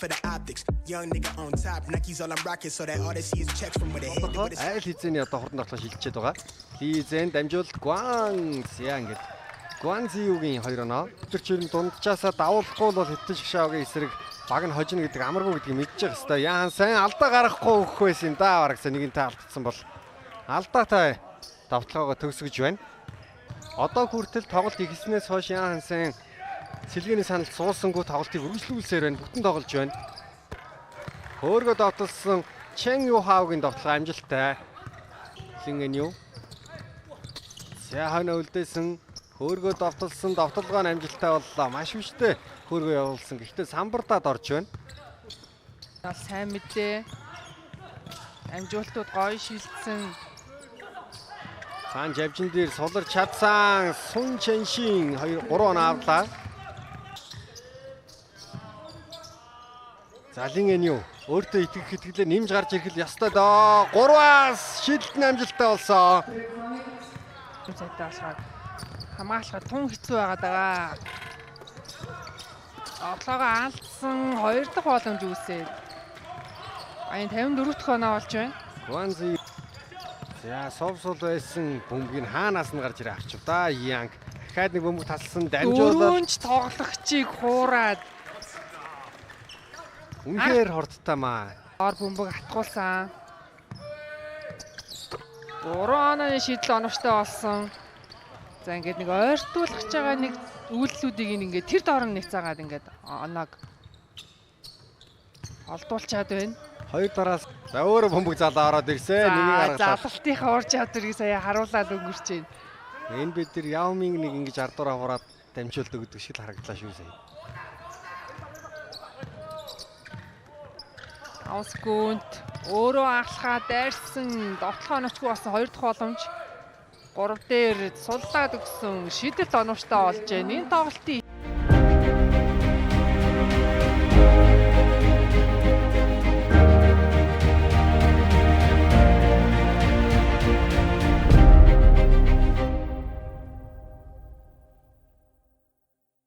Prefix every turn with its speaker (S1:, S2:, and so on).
S1: for the optics. Young nigga on top, Nike's all I'm rocking, so that all they see is checks from where they head.
S2: Айл хизээний одоо хурдан тоглож шилжчихэд байгаа. Лизен дамжуулалт Гуанзя ингээд Гуанзиугийн 2 оноо. Тэр чинь дундчаасаа давуулахгүй бол хэвтэн шгшаагийн эсрэг баг нь хожино гэдэг амаргүй гэдгийг мэдчих хэвээр. Яан сайн алдаа гаргахгүй өгөх байсан юм да. Барагсаа нэгэнтэй алдсан бол алдаатай давталгаагаа төгсгөж байна. Одоо хүртэл тоглолт ихснээс хойш Яан сайн сэлгээний саналд суулсангүй тоглолтыг үргэлжлүүлсээр байна. Бүтэн тоглож байна. Хөөргөө давталсан Чэн Ю Хаугийн давталгаа амжилттай. Линген Ю. Яхана үлдээсэн хөөргөө давталсан давталгаа нь амжилттай боллоо. Маш хүчтэй хөөргөө явуулсан. Гэхдээ самбардаад орж байна.
S3: Сайн мэдээ. Амжилтууд гоё шилжсэн.
S2: Цаан жавжин дээр сулар чадсан Сун Чэншин 3 оноо авлаа. Залинген юу? Өөртөө итгэх итгэлээр нэмж гарч ирэх л ёстой доо. 3-аас шилдэлт амжилттай болсон.
S3: Зайтай болохоор хамгаалахад тун хэцүү байгаад байгаа. Оглоогоо алдсан 2 дахь боломж үүсээд. Аян 54 дахь оноо болж байна.
S2: Гуанзи. За совсол байсан бөмбөгийг хаанаас нь гарч ирээ авчих да. Янг дахиад нэг бөмбөг талсан дамжуулаад
S3: дөрөвч тоглогчийг хуураад
S2: үнэхээр хорттамаа.
S3: ор бөмбөг атгуулсан. 3 онооны шийдэл оновчтой болсон. За ингээд нэг ойртуулах гэж байгаа нэг үйлдэлүүдийг ингээд тэр доорн нэг цагаад ингээд оноог олдуулчаад байна.
S2: 2 дараас за өөрөө бөмбөг залаа ороод ирсэн. Нэгийг гаргалаа.
S3: Залалтынхаа ур чадварыг сая харуулаад өнгөрч байна.
S2: Энэ бид тэр Яоминг нэг ингэж ардуураа хураад дамжуулт өгдөг шиг л харагдлаа шүү сая.
S3: Аускүнт өөрөө ахлахаа дайрсан довтлохоо нөчгүй болсон 2 дахь боломж. 3 дээр суллаад өгсөн шийдэлт оновчтой болж байна. Энэ тоглолтын